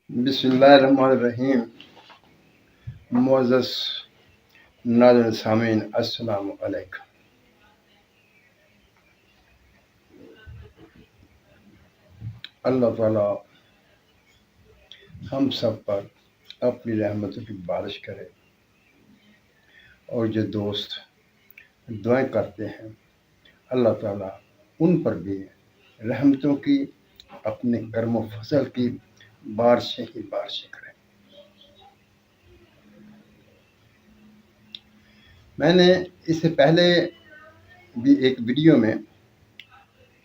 بسم اللہ الرحمن الرحیم۔ معزز ناظرین سامعین، السلام علیکم۔ اللہ تعالیٰ ہم سب پر اپنی رحمتوں کی بارش کرے، اور جو دوست دعائیں کرتے ہیں اللہ تعالیٰ ان پر بھی رحمتوں کی، اپنے کرم و فضل کی بارشیں ہی بارشیں کرے۔ میں نے اس سے پہلے بھی ایک ویڈیو میں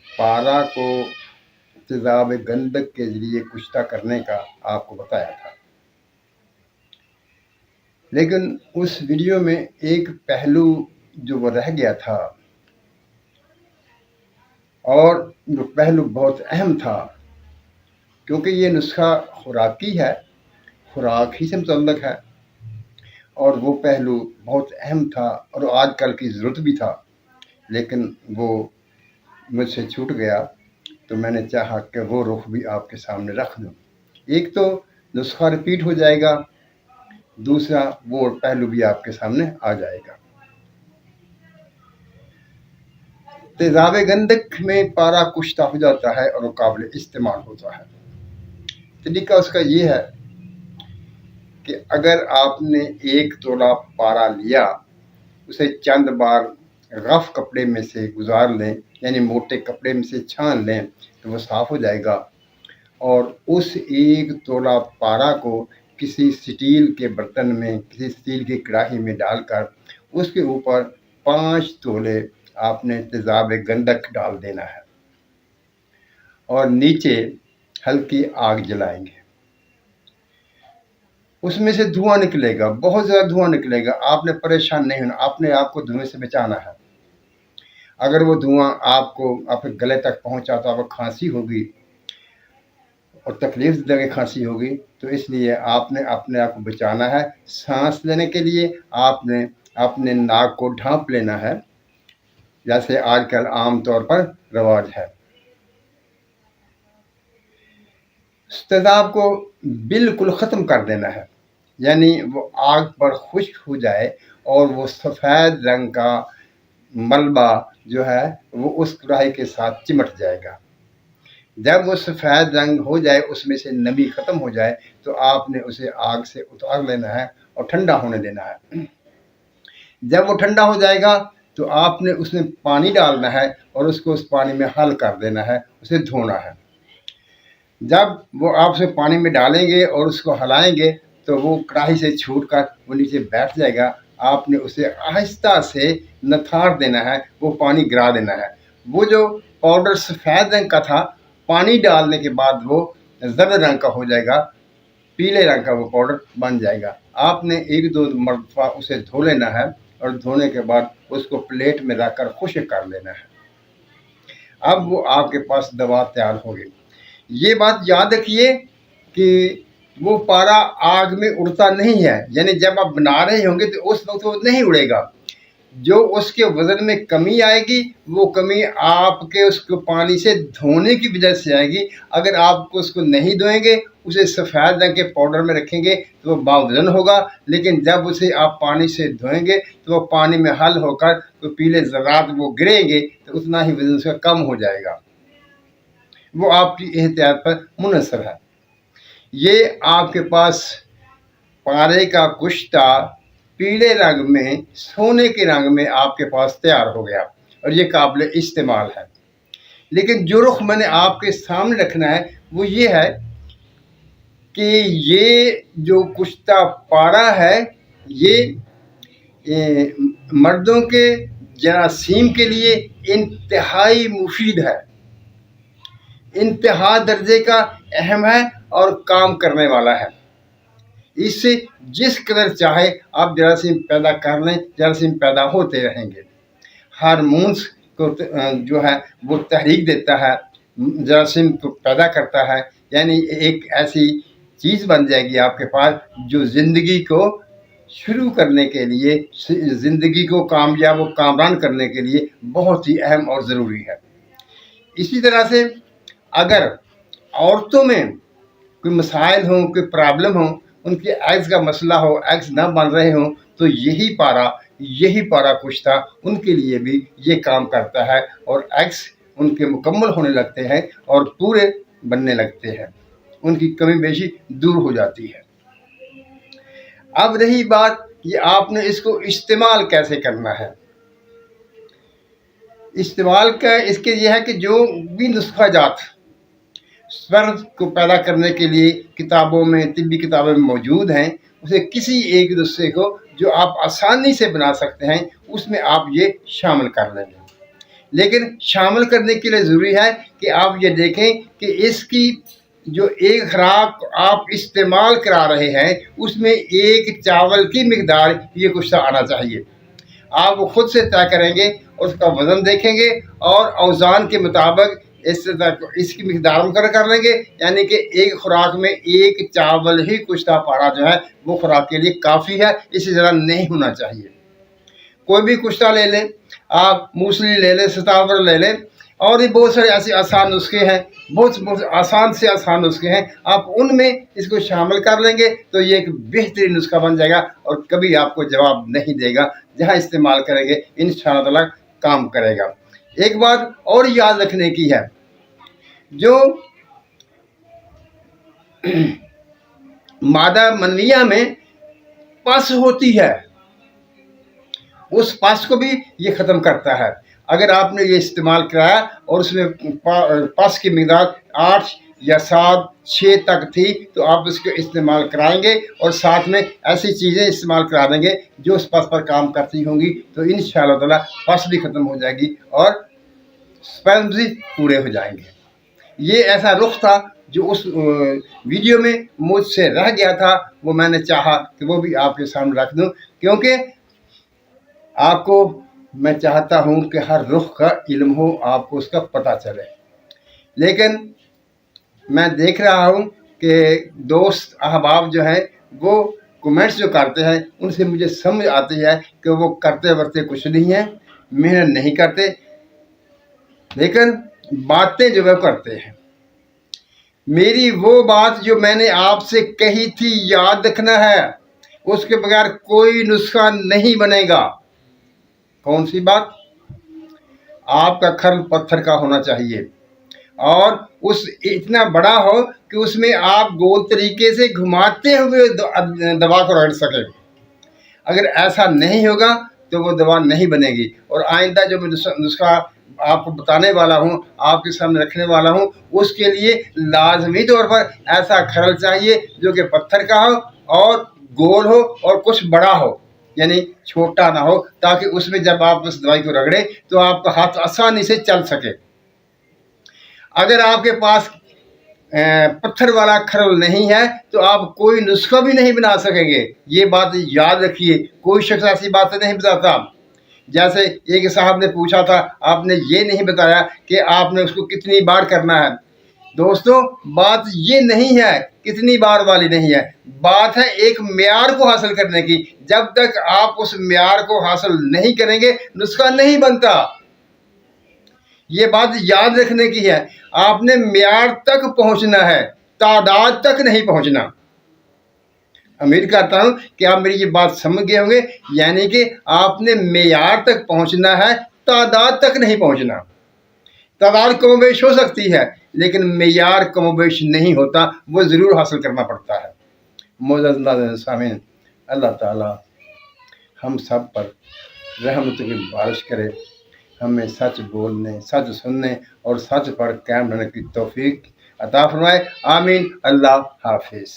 پارا کو تیزاب گندک کے ذریعے کشتہ کرنے کا آپ کو بتایا تھا، لیکن اس ویڈیو میں ایک پہلو جو وہ رہ گیا تھا، اور وہ پہلو بہت اہم تھا، کیونکہ یہ نسخہ خوراکی ہے، خوراک ہی سے متعلق ہے، اور وہ پہلو بہت اہم تھا اور آج کل کی ضرورت بھی تھا، لیکن وہ مجھ سے چھوٹ گیا، تو میں نے چاہا کہ وہ رخ بھی آپ کے سامنے رکھ دوں۔ ایک تو نسخہ رپیٹ ہو جائے گا، دوسرا وہ پہلو بھی آپ کے سامنے آ جائے گا۔ تیزاب گندک میں پارا کشتہ ہو جاتا ہے اور وہ قابل استعمال ہوتا ہے۔ طریقہ اس کا یہ ہے کہ اگر آپ نے 1 تولہ پارا لیا، اسے چند بار رف کپڑے میں سے گزار لیں، یعنی موٹے کپڑے میں سے چھان لیں، تو وہ صاف ہو جائے گا، اور اس 1 تولہ پارا کو کسی سٹیل کے برتن میں، کسی سٹیل کی کڑاہی میں ڈال کر اس کے اوپر 5 تولے آپ نے تیزاب گندک ڈال دینا ہے، اور نیچے ہلکی آگ جلائیں گے۔ اس میں سے دھواں نکلے گا، بہت زیادہ دھواں نکلے گا، آپ نے پریشان نہیں ہونا، اپنے آپ کو دھویں سے بچانا ہے۔ اگر وہ دھواں آپ کے گلے تک پہنچا تو آپ کو کھانسی ہوگی، اور تکلیف دہ کھانسی ہوگی، تو اس لیے آپ نے اپنے آپ کو بچانا ہے۔ سانس لینے کے لیے آپ نے اپنے ناک کو ڈھانپ لینا ہے، جیسے آج کل عام طور پر رواج ہے۔ تیزاب کو بالکل ختم کر دینا ہے، یعنی وہ آگ پر خشک ہو جائے اور وہ سفید رنگ کا ملبہ جو ہے وہ اس کڑاہی کے ساتھ چمٹ جائے گا۔ جب وہ سفید رنگ ہو جائے، اس میں سے نمی ختم ہو جائے، تو آپ نے اسے آگ سے اتار لینا ہے اور ٹھنڈا ہونے دینا ہے۔ جب وہ ٹھنڈا ہو جائے گا تو آپ نے اس میں پانی ڈالنا ہے اور اس کو اس پانی میں حل کر دینا ہے، اسے دھونا ہے۔ جب وہ آپ سے پانی میں ڈالیں گے اور اس کو ہلائیں گے تو وہ کڑاہی سے چھوٹ کر وہ نیچے بیٹھ جائے گا۔ آپ نے اسے آہستہ سے نتھار دینا ہے، وہ پانی گرا دینا ہے۔ وہ جو پاؤڈر سفید رنگ کا تھا، پانی ڈالنے کے بعد وہ زرد رنگ کا ہو جائے گا، پیلے رنگ کا وہ پاؤڈر بن جائے گا۔ آپ نے 1-2 مرتبہ اسے دھو لینا ہے، اور دھونے کے بعد اس کو پلیٹ میں رکھ کر خشک کر لینا ہے۔ اب وہ آپ کے پاس دوا تیار ہوگی۔ یہ بات یاد رکھیے کہ وہ پارا آگ میں اڑتا نہیں ہے، یعنی جب آپ بنا رہے ہوں گے تو اس وقت وہ نہیں اڑے گا۔ جو اس کے وزن میں کمی آئے گی، وہ کمی آپ کے اس کو پانی سے دھونے کی وجہ سے آئے گی۔ اگر آپ کو اس کو نہیں دھوئیں گے، اسے سفید رنگ کے پاؤڈر میں رکھیں گے تو وہ باوزن ہوگا، لیکن جب اسے آپ پانی سے دھوئیں گے تو وہ پانی میں حل ہو کر تو پیلے ذرات وہ گریں گے، تو اتنا ہی وزن اس کا کم ہو جائے گا۔ وہ آپ کی احتیاط پر منحصر ہے۔ یہ آپ کے پاس پارے کا کشتہ پیلے رنگ میں، سونے کے رنگ میں آپ کے پاس تیار ہو گیا، اور یہ قابل استعمال ہے۔ لیکن جو رخ میں نے آپ کے سامنے رکھنا ہے وہ یہ ہے کہ یہ جو کشتہ پارا ہے، یہ مردوں کے جراثیم کے لیے انتہائی مفید ہے، انتہا درجے کا اہم ہے اور کام کرنے والا ہے۔ اس سے جس قدر چاہے آپ جراثیم پیدا کر لیں، جراثیم پیدا ہوتے رہیں گے۔ ہارمونز کو جو ہے وہ تحریک دیتا ہے، جراثیم کو پیدا کرتا ہے، یعنی ایک ایسی چیز بن جائے گی آپ کے پاس جو زندگی کو شروع کرنے کے لیے، زندگی کو کامیاب و کامران کرنے کے لیے بہت ہی اہم اور ضروری ہے۔ اسی طرح سے اگر عورتوں میں कोई मसाइल हों, कोई प्रॉब्लम हो, उनके एग्स का मसला हो, एग्स ना बन रहे हों, तो यही पारा कुश्ता उनके लिए भी ये काम करता है और एग्स उनके मुकम्मल होने लगते हैं और पूरे बनने लगते हैं, उनकी कमी बेशी दूर हो जाती है। अब रही बात कि आपने इसको इस्तेमाल कैसे करना है। इस्तेमाल का इसके ये है कि जो भी नुस्खा जात स्पर्म को पैदा करने के लिए किताबों में, तिब्बी किताबों में मौजूद हैं, उसे किसी एक नुस्खे को जो आप आसानी से बना सकते हैं उसमें आप ये शामिल कर लेंगे। लेकिन शामिल करने के लिए ज़रूरी है कि आप ये देखें कि इसकी जो एक खुराक आप इस्तेमाल करा रहे हैं उसमें एक चावल की मिकदार ये कुछ आना चाहिए। आप वो खुद से तय करेंगे, उसका वज़न देखेंगे और औज़ान के मुताबिक इसकी मिकदार मुकर्रर कर लेंगे, यानी कि एक खुराक में एक चावल ही कुश्ता पारा जो है वो खुराक के लिए काफ़ी है, इससे ज़्यादा नहीं होना चाहिए। कोई भी कुश्ता ले लें, आप मूसली ले लें, सतावर ले लें, और भी बहुत सारे ऐसे आसान नुस्खे हैं, बहुत आसान से आसान नुस्खे हैं, आप उनमें इसको शामिल कर लेंगे तो ये एक बेहतरीन नुस्खा बन जाएगा और कभी आपको जवाब नहीं देगा। जहाँ इस्तेमाल करेंगे इंशाअल्लाह ताला काम करेगा। एक बात और याद रखने की है, जो मादा मनविया में पस होती है उस पस को भी ये ख़त्म करता है। अगर आपने ये इस्तेमाल कराया और उसमें पस की मिक़दार 8 या 7, 6 तक थी तो आप इसको इस्तेमाल कराएंगे और साथ में ऐसी चीज़ें इस्तेमाल करा देंगे जो उस पस पर काम करती होंगी, तो इंशाअल्लाह ताला पस भी ख़त्म हो जाएगी और स्पर्म भी पूरे हो जाएंगे। ये ऐसा रुख था जो उस वीडियो में मुझसे रह गया था, वो मैंने चाहा कि वो भी आपके सामने रख दूं, क्योंकि आपको मैं चाहता हूं कि हर रुख का इल्म हो, आपको उसका पता चले। लेकिन मैं देख रहा हूं कि दोस्त अहबाब जो हैं वो कमेंट्स जो करते हैं उनसे मुझे समझ आती है कि वो करते वर्ते कुछ नहीं है, मेहनत नहीं करते, लेकिन बातें जो वो करते हैं। मेरी वो बात जो मैंने आपसे कही थी याद रखना है, उसके बगैर कोई नुस्खा नहीं बनेगा। कौन सी बात? आपका खर्ल पत्थर का होना चाहिए और उस इतना बड़ा हो कि उसमें आप गोल तरीके से घुमाते हुए दवा को रगड़ सकें। अगर ऐसा नहीं होगा तो वो दवा नहीं बनेगी। और आइंदा जो मैं नुस्खा आपको बताने वाला हूँ, आपके सामने रखने वाला हूँ, उसके लिए लाजमी तौर पर ऐसा खरल चाहिए जो कि पत्थर का हो और गोल हो और कुछ बड़ा हो, यानी छोटा ना हो, ताकि उसमें जब आप उस दवाई को रगड़े तो आपका हाथ आसानी से चल सके। अगर आपके पास पत्थर वाला खरल नहीं है तो आप कोई नुस्खा भी नहीं बना सकेंगे। ये बात याद रखिए, कोई शख्स ऐसी बातें नहीं बताता। जैसे एक साहब ने पूछा था, आपने ये नहीं बताया कि आपने उसको कितनी बार करना है। दोस्तों, बात ये नहीं है, कितनी बार वाली नहीं है, बात है एक म्यार को हासिल करने की। जब तक आप उस म्यार को हासिल नहीं करेंगे नुस्खा नहीं बनता। ये बात याद रखने की है, आपने म्यार तक पहुंचना है, तादाद तक नहीं पहुंचना। उम्मीद करता हूं कि आप मेरी ये बात समझ गए होंगे, यानी कि आपने मेयार तक पहुंचना है, तादाद तक नहीं पहुंचना। तादाद कमोबेश हो सकती है लेकिन मेयार कमोबेश नहीं होता, वो ज़रूर हासिल करना पड़ता है। मोअज़्ज़ज़ सामीन, अल्लाह ताला हम सब पर रहमत की बारिश करे, हमें सच बोलने, सच सुनने और सच पर कायम रहने की तौफीक अता फरमाए। आमीन। अल्लाह हाफिज़।